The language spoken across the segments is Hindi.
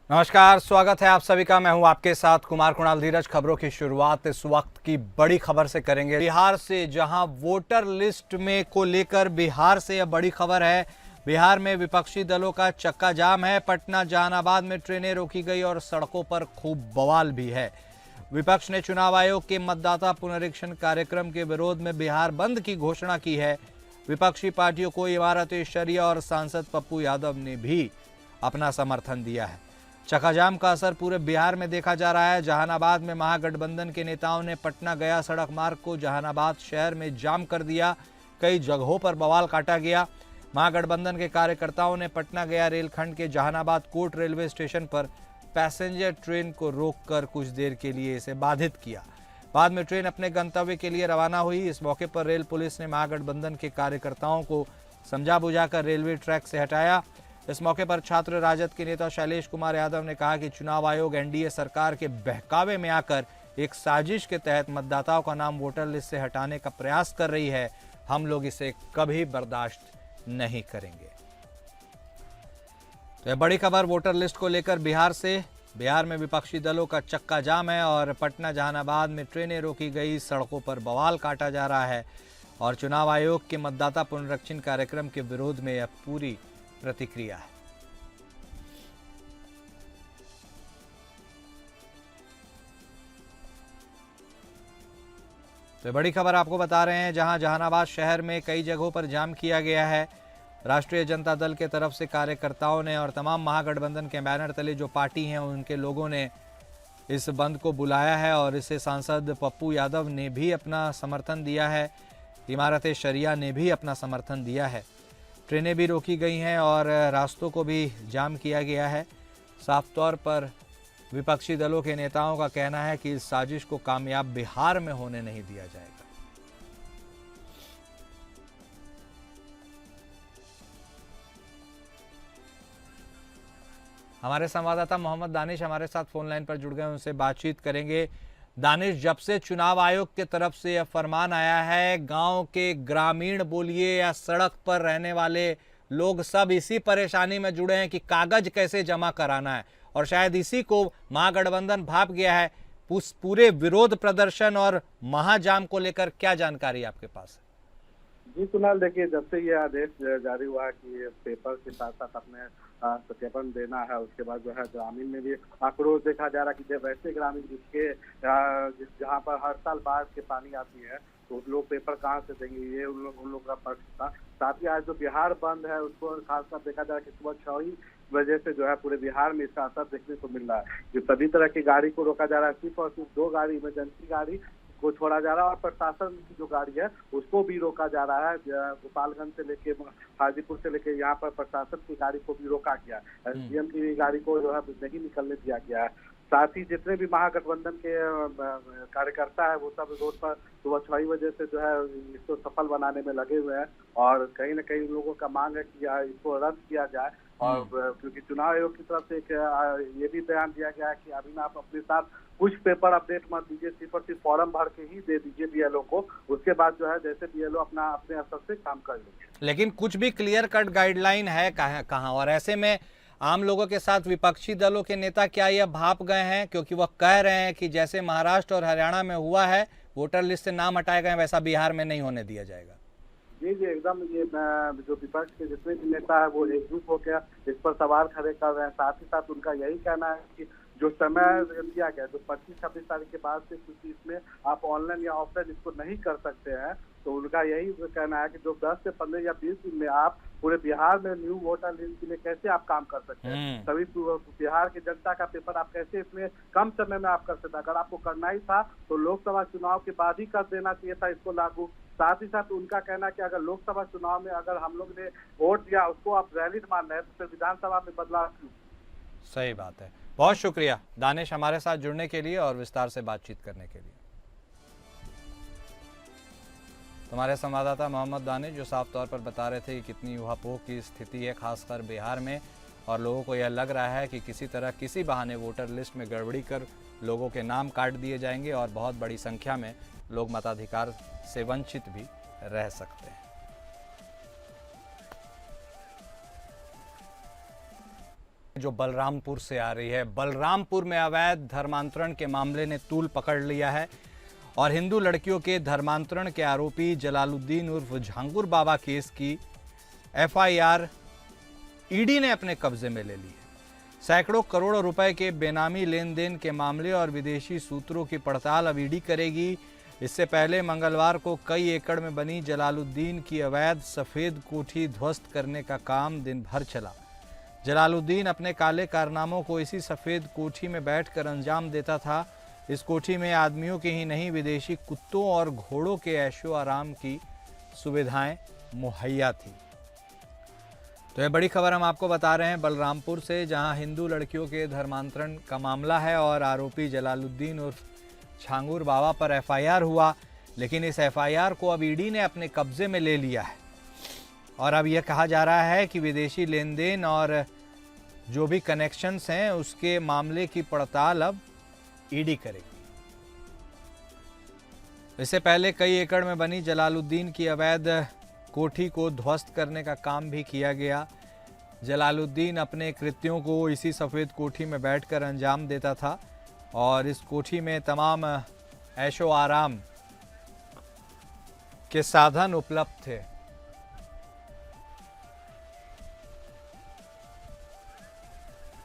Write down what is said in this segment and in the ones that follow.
नमस्कार, स्वागत है आप सभी का। मैं हूं आपके साथ कुमार कुणाल धीरज। खबरों की शुरुआत इस वक्त की बड़ी खबर से करेंगे। बिहार से, जहां वोटर लिस्ट में को लेकर बिहार से यह बड़ी खबर है। बिहार में विपक्षी दलों का चक्का जाम है। पटना जहानाबाद में ट्रेनें रोकी गई और सड़कों पर खूब बवाल भी है। विपक्ष ने चुनाव आयोग के मतदाता पुनरीक्षण कार्यक्रम के विरोध में बिहार बंद की घोषणा की है। विपक्षी पार्टियों को इमारत-ए-शरिया और सांसद पप्पू यादव ने भी अपना समर्थन दिया है। चक्काजाम का असर पूरे बिहार में देखा जा रहा है। जहानाबाद में महागठबंधन के नेताओं ने पटना गया सड़क मार्ग को जहानाबाद शहर में जाम कर दिया। कई जगहों पर बवाल काटा गया। महागठबंधन के कार्यकर्ताओं ने पटना गया रेलखंड के जहानाबाद कोर्ट रेलवे स्टेशन पर पैसेंजर ट्रेन को रोककर कुछ देर के लिए इसे बाधित किया। बाद में ट्रेन अपने गंतव्य के लिए रवाना हुई। इस मौके पर रेल पुलिस ने महागठबंधन के कार्यकर्ताओं को समझा बुझाकर रेलवे ट्रैक से हटाया। इस मौके पर छात्र राजद के नेता शैलेश कुमार यादव ने कहा कि चुनाव आयोग एनडीए सरकार के बहकावे में आकर एक साजिश के तहत मतदाताओं का नाम वोटर लिस्ट से हटाने का प्रयास कर रही है। हम लोग इसे कभी बर्दाश्त नहीं करेंगे। तो यह बड़ी खबर वोटर लिस्ट को लेकर बिहार से। बिहार में विपक्षी दलों का चक्का जाम है और पटना जहानाबाद में ट्रेनें रोकी गई, सड़कों पर बवाल काटा जा रहा है और चुनाव आयोग के मतदाता पुनरीक्षण कार्यक्रम के विरोध में यह पूरी प्रतिक्रिया है। तो बड़ी खबर आपको बता रहे हैं, जहां जहानाबाद शहर में कई जगहों पर जाम किया गया है। राष्ट्रीय जनता दल के तरफ से कार्यकर्ताओं ने और तमाम महागठबंधन के बैनर तले जो पार्टी हैं उनके लोगों ने इस बंद को बुलाया है और इसे सांसद पप्पू यादव ने भी अपना समर्थन दिया है। इमारत-ए-शरिया ने भी अपना समर्थन दिया है। ट्रेनें भी रोकी गई हैं और रास्तों को भी जाम किया गया है। साफ तौर पर विपक्षी दलों के नेताओं का कहना है कि इस साजिश को कामयाब बिहार में होने नहीं दिया जाएगा। हमारे संवाददाता मोहम्मद दानिश हमारे साथ फोन लाइन पर जुड़ गए, उनसे बातचीत करेंगे। दानिश, जब से चुनाव आयोग की तरफ से यह फरमान आया है, गांव के ग्रामीण बोलिए या सड़क पर रहने वाले लोग सब इसी परेशानी में जुड़े हैं कि कागज कैसे जमा कराना है और शायद इसी को महागठबंधन भाप गया है। उस पूरे विरोध प्रदर्शन और महाजाम को लेकर क्या जानकारी आपके पास है? जी कुणाल, देखिए, जब से ये आदेश जारी हुआ कि पेपर के साथ साथ अपने सत्यापन देना है, उसके बाद जो है ग्रामीण में भी आक्रोश देखा जा रहा है कि जब वैसे ग्रामीण जहाँ पर हर साल बाढ़ के पानी आती है तो लोग पेपर कहाँ से देंगे, ये उन लोग का प्रश्न था। साथ ही आज जो बिहार बंद है उसको खासकर देखा जा रहा है कि सुबह 6 ही वजह से जो है पूरे बिहार में इसका असर देखने को मिल रहा है। जो सभी तरह की गाड़ी को रोका जा रहा है, सिर्फ और सिर्फ 2 गाड़ी, इमरजेंसी गाड़ी को छोड़ा जा रहा है और प्रशासन की जो गाड़ी है उसको भी रोका जा रहा है। गोपालगंज से लेके हाजीपुर से लेके यहाँ पर प्रशासन की गाड़ी को भी रोका गया। एसडीएम की गाड़ी को जो है नहीं निकलने दिया गया है। साथ ही जितने भी महागठबंधन के कार्यकर्ता है वो सब रोड पर सुबह 6 बजे से जो है इसको सफल बनाने में लगे हुए हैं और कहीं न कहीं लोगों का मांग है कि इसको रद्द किया जाए। और क्योंकि चुनाव आयोग की तरफ से ये भी बयान दिया गया है कि अभी ना आप अपने साथ कुछ पेपर अपडेट मत दीजिए, सिर्फ और सिर्फ फॉर्म भर के ही दे दीजिए बीएलओ को। उसके बाद जो है जैसे बीएलओ अपने स्तर से काम कर लेंगे। लेकिन कुछ भी क्लियर कट गाइडलाइन है कहाँ? और ऐसे में आम लोगों के साथ विपक्षी दलों के नेता क्या यह भाप गए हैं? क्योंकि वह कह रहे हैं कि जैसे महाराष्ट्र और हरियाणा में हुआ है, वोटर लिस्ट से नाम हटाए गए, वैसा बिहार में नहीं होने दिया जाएगा। जी जी, एकदम। ये जो विपक्ष के जितने भी नेता है वो एकजुट होकर इस पर सवाल खड़े कर रहे हैं। साथ ही साथ उनका यही कहना है कि जो समय दिया गया, जो 25-26 तारीख के बाद से, क्योंकि इसमें आप ऑनलाइन या ऑफलाइन इसको नहीं कर सकते हैं, तो उनका यही कहना है कि जो 10 से 15 या 20 दिन में आप पूरे बिहार में न्यू वोटर लिस्ट के लिए कैसे आप काम कर सकते हैं। तभी बिहार की जनता का पेपर आप कैसे इसमें कम समय में आप कर सकते हैं। अगर आपको करना ही था तो लोकसभा चुनाव के बाद ही कर देना चाहिए था इसको लागू। साथ ही साथ उनका कहना है कि अगर लोकसभा चुनाव में अगर हम लोग ने वोट दिया उसको आप वैलिड मान रहे हैं तो फिर विधानसभा में बदलाव क्यों? सही बात है। बहुत शुक्रिया दानिश हमारे साथ जुड़ने के लिए और विस्तार से बातचीत करने के लिए। हमारे संवाददाता मोहम्मद दानिश जो साफ तौर पर बता रहे थे कि कितनी उहापोह की स्थिति है खासकर बिहार में और लोगों को यह लग रहा है कि किसी तरह किसी बहाने वोटर लिस्ट में गड़बड़ी कर लोगों के नाम काट दिए जाएंगे और बहुत बड़ी संख्या में लोग मताधिकार से वंचित भी रह सकते हैं। जो बलरामपुर से आ रही है। बलरामपुर में अवैध धर्मांतरण के मामले ने तूल पकड़ लिया है और हिंदू लड़कियों के धर्मांतरण के आरोपी जलालुद्दीन उर्फ झांगुर बाबा केस की एफआईआर ईडी ने अपने कब्जे में ले ली है। सैकड़ों करोड़ रुपए के बेनामी लेन देन के मामले और विदेशी सूत्रों की पड़ताल अब ईडी करेगी। इससे पहले मंगलवार को कई एकड़ में बनी जलालुद्दीन की अवैध सफेद कोठी ध्वस्त करने का काम दिन भर चला। जलालुद्दीन अपने काले कारनामों को इसी सफेद कोठी में बैठकर अंजाम देता था। इस कोठी में आदमियों की ही नहीं, विदेशी कुत्तों और घोड़ों के ऐशो आराम की सुविधाएं मुहैया थी। तो ये बड़ी खबर हम आपको बता रहे हैं बलरामपुर से, जहां हिंदू लड़कियों के धर्मांतरण का मामला है और आरोपी जलालुद्दीन उर्फ झांगुर बाबा पर एफआईआर हुआ। लेकिन इस एफआईआर को अब ईडी ने अपने कब्जे में ले लिया है और अब यह कहा जा रहा है कि विदेशी लेन देन और जो भी कनेक्शंस हैं उसके मामले की पड़ताल अब ईडी करेगी। इससे पहले कई एकड़ में बनी जलालुद्दीन की अवैध कोठी को ध्वस्त करने का काम भी किया गया। जलालुद्दीन अपने कृत्यों को इसी सफ़ेद कोठी में बैठकर अंजाम देता था और इस कोठी में तमाम ऐशो आराम के साधन उपलब्ध थे।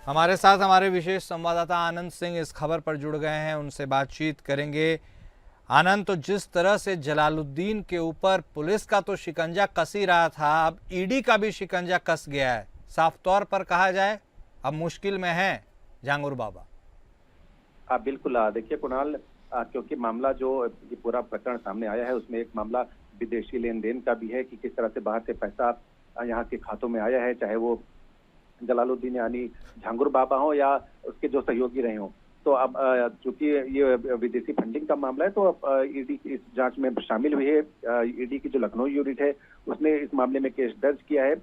हमारे साथ हमारे विशेष संवाददाता आनंद सिंह इस खबर पर जुड़ गए हैं, उनसे बातचीत करेंगे। आनंद, तो जिस तरह से जलालुद्दीन के ऊपर पुलिस का तो शिकंजा कस ही रहा था, अब ईडी का भी शिकंजा कस गया है। साफ तौर पर कहा जाए अब मुश्किल में है झांगुर बाबा। बिल्कुल। देखिए कुणाल, क्योंकि मामला जो ये पूरा प्रकरण सामने आया है उसमें एक मामला विदेशी लेन देन का भी है कि किस तरह से बाहर से पैसा यहाँ के खातों में आया है, चाहे वो जलालुद्दीन यानी झांगुर बाबा हो या उसके जो सहयोगी रहे हों। तो अब चूंकि ये विदेशी फंडिंग का मामला है तो अब ईडी इस जांच में शामिल हुई है। ईडी की जो लखनऊ यूनिट है उसने इस मामले में केस दर्ज किया है।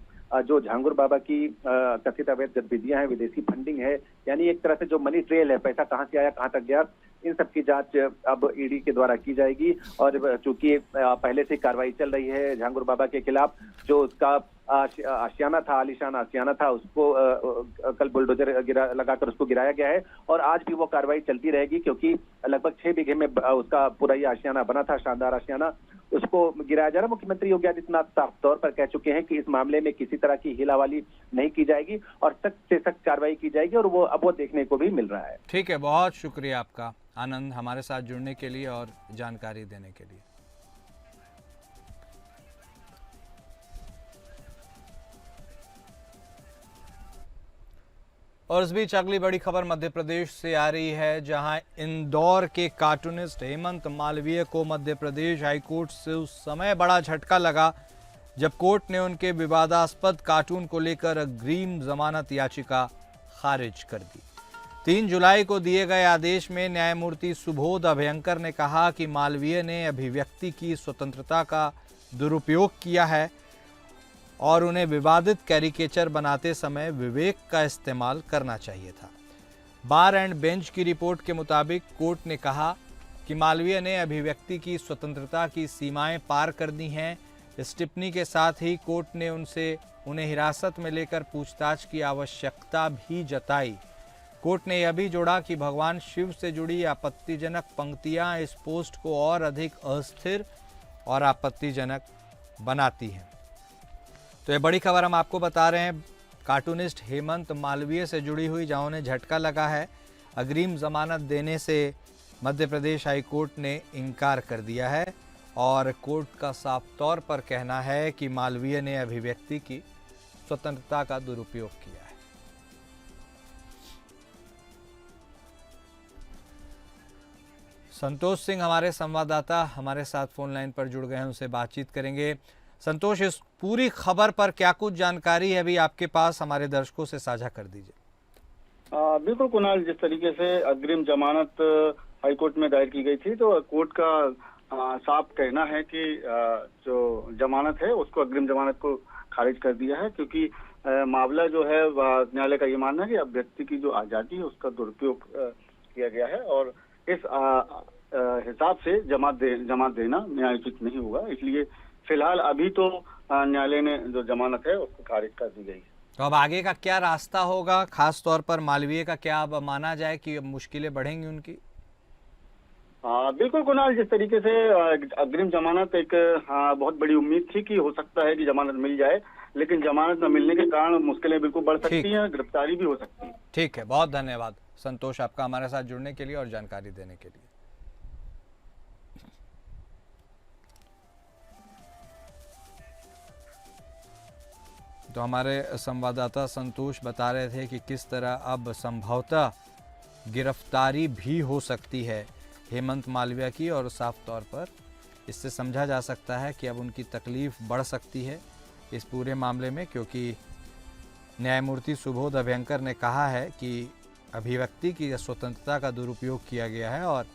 जो झांगुर बाबा की कथित अवैध गतिविधियां हैं, विदेशी फंडिंग है, यानी एक तरह से जो मनी ट्रेल है, पैसा कहां से आया कहां तक गया, इन सब की जांच अब ईडी के द्वारा की जाएगी। और चूंकि पहले से कार्रवाई चल रही है झांगुर बाबा के खिलाफ, जो उसका आशियाना था, आलीशान आशियाना था, उसको कल बुलडोजर लगाकर उसको गिराया गया है और आज भी वो कार्रवाई चलती रहेगी, क्योंकि लगभग 6 बीघे में उसका पूरा ये आशियाना बना था, शानदार आशियाना, उसको गिराया जा रहा। मुख्यमंत्री योगी आदित्यनाथ साफ तौर पर कह चुके हैं कि इस मामले में किसी तरह की हिलावाली नहीं की जाएगी और सख्त से सख्त कार्रवाई की जाएगी और वो देखने को भी मिल रहा है। ठीक है, बहुत शुक्रिया आपका आनंद, हमारे साथ जुड़ने के लिए और जानकारी देने के लिए। और इस बीच अगली बड़ी खबर मध्य प्रदेश से आ रही है, जहां इंदौर के कार्टूनिस्ट हेमंत मालवीय को मध्य प्रदेश हाईकोर्ट से उस समय बड़ा झटका लगा जब कोर्ट ने उनके विवादास्पद कार्टून को लेकर अग्रिम जमानत याचिका खारिज कर दी। 3 जुलाई को दिए गए आदेश में न्यायमूर्ति सुबोध अभयंकर ने कहा कि मालवीय ने अभिव्यक्ति की स्वतंत्रता का दुरुपयोग किया है और उन्हें विवादित कैरिकेचर बनाते समय विवेक का इस्तेमाल करना चाहिए था। बार एंड बेंच की रिपोर्ट के मुताबिक कोर्ट ने कहा कि मालवीय ने अभिव्यक्ति की स्वतंत्रता की सीमाएं पार कर दी हैं। इस टिप्पणी के साथ ही कोर्ट ने उन्हें हिरासत में लेकर पूछताछ की आवश्यकता भी जताई। कोर्ट ने यह भी जोड़ा कि भगवान शिव से जुड़ी आपत्तिजनक पंक्तियां इस पोस्ट को और अधिक अस्थिर और आपत्तिजनक बनाती हैं। तो ये बड़ी खबर हम आपको बता रहे हैं कार्टूनिस्ट हेमंत मालवीय से जुड़ी हुई, जहां उन्हें झटका लगा है। अग्रिम जमानत देने से मध्य प्रदेश हाईकोर्ट ने इनकार कर दिया है और कोर्ट का साफ तौर पर कहना है कि मालवीय ने अभिव्यक्ति की स्वतंत्रता का दुरुपयोग किया है। संतोष सिंह हमारे संवाददाता हमारे साथ फोन लाइन पर जुड़ गए हैं, उनसे बातचीत करेंगे। संतोष, इस पूरी खबर पर क्या कुछ जानकारी है अभी आपके पास, हमारे दर्शकों से साझा कर दीजिए। बिल्कुल कुणाल, जिस तरीके से अग्रिम जमानत हाईकोर्ट में दायर की गई थी तो कोर्ट का साफ कहना है कि जो जमानत है उसको अग्रिम जमानत को खारिज कर दिया है, क्योंकि मामला जो है न्यायालय का ये मानना है कि अभ्यर्थी की जो आजादी है उसका दुरुपयोग किया गया है और इस हिसाब से जमानत देना न्यायोचित नहीं होगा। इसलिए फिलहाल अभी तो न्यायालय ने जो जमानत है उसको खारिज कर दी गई है। तो अब आगे का क्या रास्ता होगा, खास तौर पर मालवीय का क्या अब माना जाए कि अब मुश्किलें बढ़ेंगी उनकी? बिल्कुल कुणाल, जिस तरीके से अग्रिम जमानत एक बहुत बड़ी उम्मीद थी कि हो सकता है कि जमानत मिल जाए, लेकिन जमानत न मिलने के कारण मुश्किलें बिल्कुल बढ़ सकती ठीक हैं, गिरफ्तारी भी हो सकती है। ठीक है, बहुत धन्यवाद संतोष आपका हमारे साथ जुड़ने के लिए और जानकारी देने के लिए। तो हमारे संवाददाता संतोष बता रहे थे कि किस तरह अब संभवतः गिरफ्तारी भी हो सकती है हेमंत मालवीय की, और साफ तौर पर इससे समझा जा सकता है कि अब उनकी तकलीफ बढ़ सकती है इस पूरे मामले में, क्योंकि न्यायमूर्ति सुबोध अभ्यंकर ने कहा है कि अभिव्यक्ति की स्वतंत्रता का दुरुपयोग किया गया है और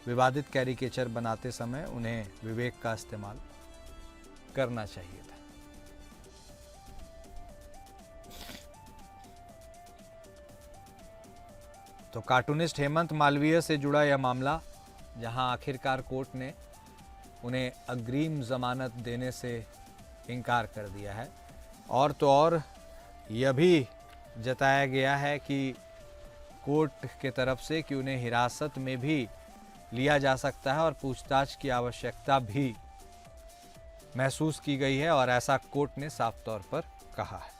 विवादित कैरिकेचर बनाते समय उन्हें विवेक का इस्तेमाल करना चाहिए था। तो कार्टूनिस्ट हेमंत मालवीय से जुड़ा यह मामला, जहां आखिरकार कोर्ट ने उन्हें अग्रिम जमानत देने से इनकार कर दिया है, और तो और यह भी जताया गया है कि कोर्ट के तरफ से कि उन्हें हिरासत में भी लिया जा सकता है और पूछताछ की आवश्यकता भी महसूस की गई है, और ऐसा कोर्ट ने साफ तौर पर कहा है।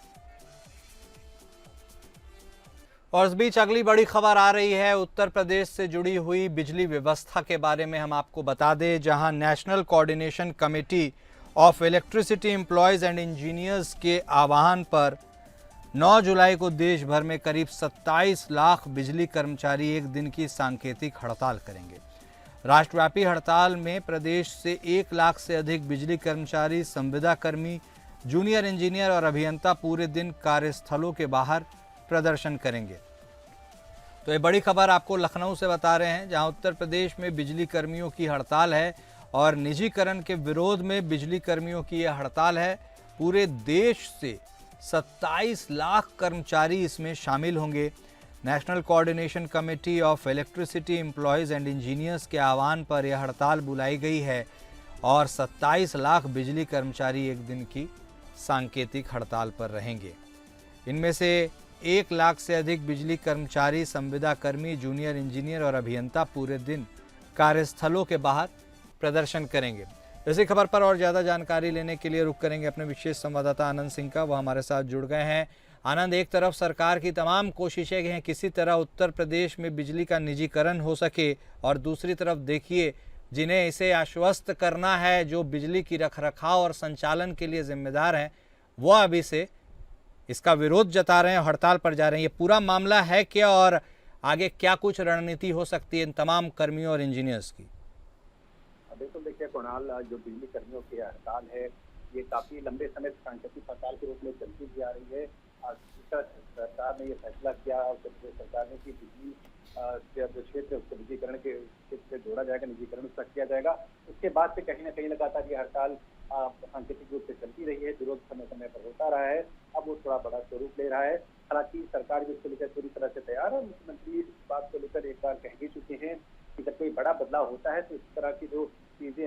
और इस बीच अगली बड़ी खबर आ रही है उत्तर प्रदेश से जुड़ी हुई बिजली व्यवस्था के बारे में। हम आपको बता दें, जहां national coordination committee of electricity employees and engineers के आह्वान पर 9 जुलाई को देश भर में करीब 27 लाख बिजली कर्मचारी एक दिन की सांकेतिक हड़ताल करेंगे। राष्ट्रव्यापी हड़ताल में प्रदेश से 1 लाख से अधिक बिजली कर्मचारी, संविदा कर्मी, जूनियर इंजीनियर और अभियंता पूरे दिन कार्यस्थलों के बाहर प्रदर्शन करेंगे। तो ये बड़ी खबर आपको लखनऊ से बता रहे हैं, जहां उत्तर प्रदेश में बिजली कर्मियों की हड़ताल है और निजीकरण के विरोध में बिजली कर्मियों की यह हड़ताल है। पूरे देश से 27 लाख कर्मचारी इसमें शामिल होंगे। National coordination committee of electricity employees and engineers के आह्वान पर यह हड़ताल बुलाई गई है और 27 लाख बिजली कर्मचारी एक दिन की सांकेतिक हड़ताल पर रहेंगे। इनमें से 1 लाख से अधिक बिजली कर्मचारी, संविदा कर्मी, जूनियर इंजीनियर और अभियंता पूरे दिन कार्यस्थलों के बाहर प्रदर्शन करेंगे। इसी खबर पर और ज़्यादा जानकारी लेने के लिए रुक करेंगे अपने विशेष संवाददाता आनंद सिंह का। वो हमारे साथ जुड़ गए हैं। आनंद, एक तरफ सरकार की तमाम कोशिशें हैं किसी तरह उत्तर प्रदेश में बिजली का निजीकरण हो सके, और दूसरी तरफ देखिए जिन्हें इसे आश्वस्त करना है, जो बिजली की रखरखाव और संचालन के लिए जिम्मेदार हैं, वो अभी से इसका विरोध जता रहे हैं, हड़ताल पर जा रहे हैं। ये पूरा मामला है क्या, और आगे क्या कुछ रणनीति हो सकती है इन तमाम कर्मियों और इंजीनियर्स की? बिल्कुल, देखिए कुणाल, जो बिजली कर्मियों की हड़ताल है ये काफी लंबे समय से सांकेतिक हड़ताल के रूप में चलती भी आ रही है। सरकार ने ये फैसला किया, उत्तर प्रदेश सरकार ने, कि बिजली जो क्षेत्र है उसको निजीकरण के क्षेत्र से जोड़ा जाएगा, निजीकरण उसका किया जाएगा। उसके बाद से कहीं ना कहीं लगातार ये हड़ताल सांकेतिक रूप से चलती रही है, विरोध समय समय पर होता रहा है। अब वो थोड़ा बड़ा स्वरूप ले रहा है। हालांकि सरकार भी इसको लेकर पूरी तरह से तैयार है। मुख्यमंत्री इस बात को लेकर एक बार कह भी चुके हैं कि जब कोई बड़ा बदलाव होता है तो इस तरह की जो चीजें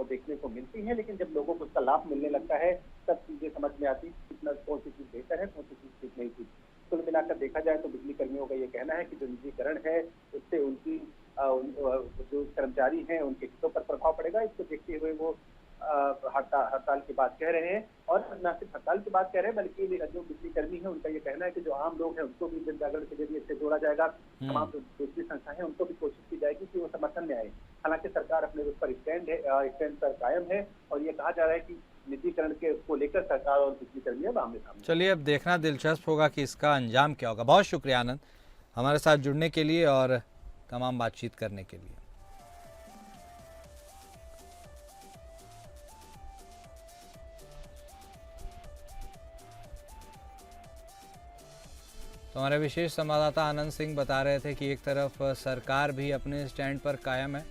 देखने को मिलती हैं, लेकिन जब लोगों को उसका लाभ मिलने लगता है तब चीजें समझ में आती कितना कौन सी चीज बेहतर है, कौन सी चीज ठीक नहीं थी। कुल मिलाकर देखा जाए तो बिजली कर्मियों का ये कहना है कि जो निजीकरण है उससे उनकी जो कर्मचारी हैं उनके हितों पर प्रभाव पड़ेगा। इसको देखते हुए वो हड़ताल की बात कह रहे हैं, और न सिर्फ हड़ताल की बात कह रहे हैं बल्कि जो बिजली कर्मी है उनका ये कहना है कि जो आम लोग हैं उनको भी जन जागरण के जरिए इससे जोड़ा जाएगा। तमाम जो दूसरी संस्थाएं हैं उनको भी कोशिश की जाएगी कि वो समर्थन में आए। हालांकि सरकार अपने उस पर स्टैंड पर कायम है, और ये कहा जा रहा है कि निजीकरण के को लेकर सरकार और बिजली कर्मी अब आमने सामने। चलिए, अब देखना दिलचस्प होगा कि इसका अंजाम क्या होगा। बहुत शुक्रिया आनंद हमारे साथ जुड़ने के लिए और तमाम बातचीत करने के लिए। तो हमारे विशेष संवाददाता आनंद सिंह बता रहे थे कि एक तरफ सरकार भी अपने स्टैंड पर कायम है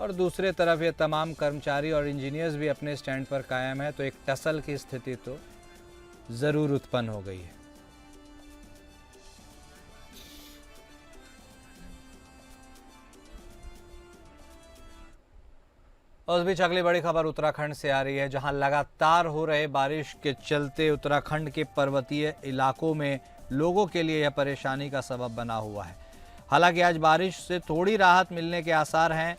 और दूसरे तरफ ये तमाम कर्मचारी और इंजीनियर्स भी अपने स्टैंड पर कायम है, तो एक टसल की स्थिति तो ज़रूर उत्पन्न हो गई है। उस बीच अगली बड़ी खबर उत्तराखंड से आ रही है, जहां लगातार हो रहे बारिश के चलते उत्तराखंड के पर्वतीय इलाकों में लोगों के लिए यह परेशानी का सबब बना हुआ है। हालांकि आज बारिश से थोड़ी राहत मिलने के आसार हैं।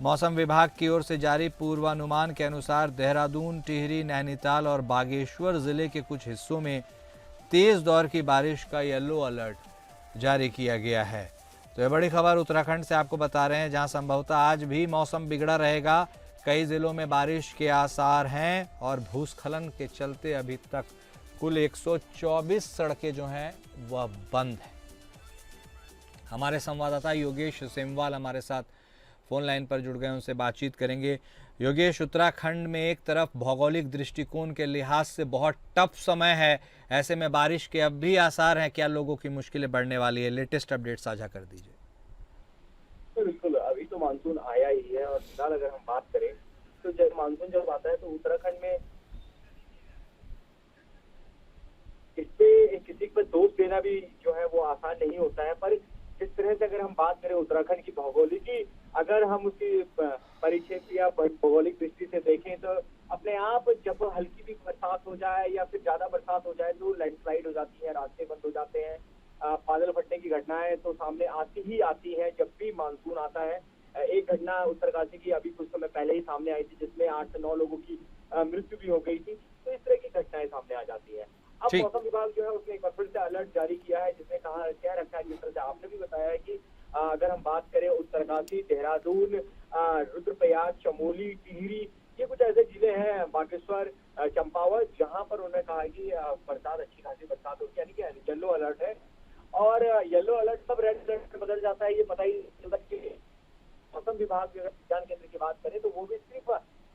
मौसम विभाग की ओर से जारी पूर्वानुमान के अनुसार देहरादून, टिहरी, नैनीताल और बागेश्वर जिले के कुछ हिस्सों में तेज दौर की बारिश का येलो अलर्ट जारी किया गया है। तो यह बड़ी खबर उत्तराखंड से आपको बता रहे हैं, जहां संभवतः आज भी मौसम बिगड़ा रहेगा। कई जिलों में बारिश के आसार हैं और भूस्खलन के चलते अभी तक कुल 124 सड़कें जो हैं वह बंद हैं। हमारे संवाददाता योगेश सेमवाल हमारे साथ फोन लाइन पर जुड़ गए, उनसे बातचीत करेंगे। योगेश, उत्तराखंड में एक तरफ भौगोलिक दृष्टिकोण के लिहाज से बहुत टफ समय है, ऐसे में बारिश के अब भी आसार हैं, क्या लोगों की मुश्किलें बढ़ने वाली है? लेटेस्ट अपडेट साझा कर दीजिए। तो बिल्कुल, अभी तो मानसून आया ही है और फिलहाल अगर हम बात करें तो जब मानसून जब आता है तो उत्तराखंड में इस पे किसी पर दोष देना भी जो है वो आसान नहीं होता है। पर जिस तरह से अगर हम बात करें उत्तराखंड की भौगोलिकी, अगर हम उसकी परिक्षेत्र या भौगोलिक दृष्टि से देखें तो अपने आप जब हल्की भी बरसात हो जाए या फिर ज्यादा बरसात हो जाए तो लैंडस्लाइड हो जाती है, रास्ते बंद हो जाते हैं, बादल फटने की घटनाएं तो सामने आती ही आती है जब भी मानसून आता है। एक घटना उत्तरकाशी की अभी कुछ समय पहले ही सामने आई थी, जिसमें 8 से 9 लोगों की मृत्यु भी हो गई थी। तो इस तरह की घटनाएं सामने आ जाती है। अब मौसम विभाग जो है उसने एक बार फिर से अलर्ट जारी किया है, जिसमें कहा कह रखा है, जिस तरह से आपने भी बताया है कि अगर हम बात करें उत्तरकाशी, देहरादून, रुद्रप्रयाग, चमोली, टिहरी, ये कुछ ऐसे जिले हैं, बागेश्वर, चंपावत, जहां पर उन्होंने कहा है कि बरसात, अच्छी खासी बरसात होगी, यानी कि येलो अलर्ट है। और येलो अलर्ट कब रेड अलर्ट में बदल जाता है ये पता ही नहीं चलता। मौसम विभाग विज्ञान केंद्र की बात करें तो वो भी सिर्फ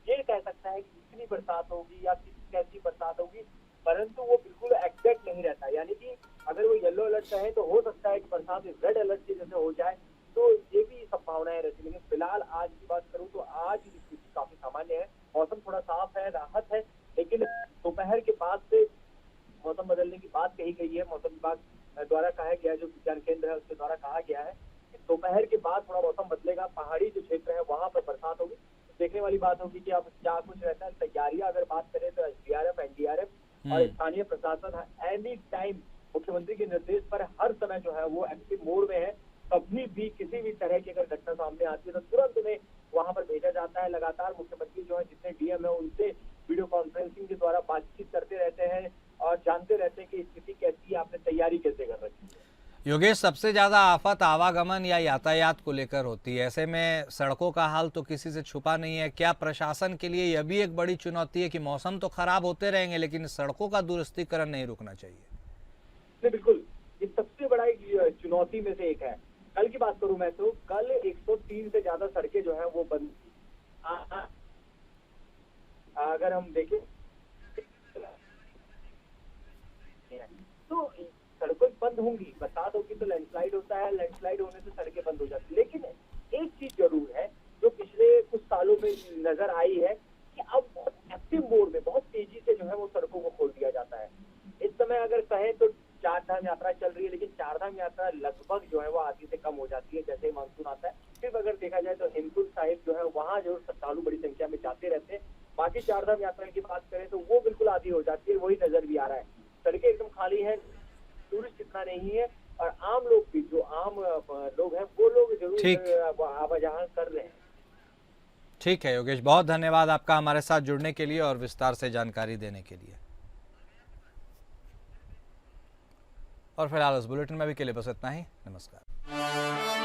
ये कह सकता है कि कितनी बरसात होगी या कैसी बरसात होगी, परंतु वो बिल्कुल एग्जैक्ट नहीं रहता। यानी कि अगर वो येलो अलर्ट कहे तो हो सकता है कि बरसात रेड अलर्ट की जैसे हो जाए, तो ये भी संभावनाएं रहती है। लेकिन फिलहाल आज की बात करूं तो आज स्थिति काफी सामान्य है, मौसम थोड़ा साफ है, राहत है, लेकिन दोपहर के बाद से मौसम बदलने की बात कही गई है। मौसम विभाग द्वारा कहा गया है, जो विज्ञान केंद्र है उसके द्वारा कहा गया है कि दोपहर के बाद थोड़ा मौसम बदलेगा, पहाड़ी जो क्षेत्र है वहां पर बरसात होगी। देखने वाली बात होगी कि अब क्या कुछ रहता है। तैयारियां अगर बात करें तो एसडीआरएफ, एनडीआरएफ और स्थानीय प्रशासन एनी टाइम मुख्यमंत्री के निर्देश पर हर समय जो है वो एक्टिव मोड में है। कभी भी किसी भी तरह की अगर घटना सामने आती है तो तुरंत उन्हें वहां पर भेजा जाता है। लगातार मुख्यमंत्री जो है जितने डीएम है उनसे वीडियो कॉन्फ्रेंसिंग के द्वारा बातचीत करते रहते हैं और जानते रहते हैं कि स्थिति कैसी है, आपने तैयारी कैसे कर रखी है। योगेश, सबसे ज्यादा आफत आवागमन या यातायात को लेकर होती है, ऐसे में सड़कों का हाल तो किसी से छुपा नहीं है। क्या प्रशासन के लिए यह भी एक बड़ी चुनौती है कि मौसम तो खराब होते रहेंगे लेकिन सड़कों का दुरुस्तीकरण नहीं रुकना चाहिए? बिल्कुल, ये सबसे बड़ा एक चुनौती में से एक है। कल की बात करूं मैं तो कल 103 से ज्यादा सड़कें जो है वो बंद थी। अगर हम देखें तो सड़कें बंद होंगी, बरसात होगी तो लैंडस्लाइड होता है, लैंडस्लाइड होने से सड़कें बंद हो जाती है। लेकिन एक चीज जरूर है जो पिछले कुछ सालों में नजर आई है कि अब बहुत एक्टिव मोड में बहुत तेजी से जो है वो सड़कों को खोल दिया जाता है। इस समय अगर कहें तो 4 धाम यात्रा चल रही है, लेकिन 4 धाम यात्रा लगभग जो है वो आधी से कम हो जाती है जैसे ही मानसून आता है। सिर्फ अगर देखा जाए तो हेमकुंड साहिब जो है वहाँ जो श्रद्धालु बड़ी संख्या में जाते रहते हैं। बाकी 4 धाम यात्रा की बात करें तो वो बिल्कुल आधी हो जाती है, वही नजर भी आ रहा है। सड़कें एकदम खाली है, टूरिस्ट इतना नहीं है और आम लोग भी जो आम लोग हैं वो लोग जरूर आवाजाही कर रहे हैं। ठीक है योगेश, बहुत धन्यवाद आपका हमारे साथ जुड़ने के लिए और विस्तार से जानकारी देने के लिए। और फिलहाल इस बुलेटिन में भी के लिए बस इतना ही। नमस्कार।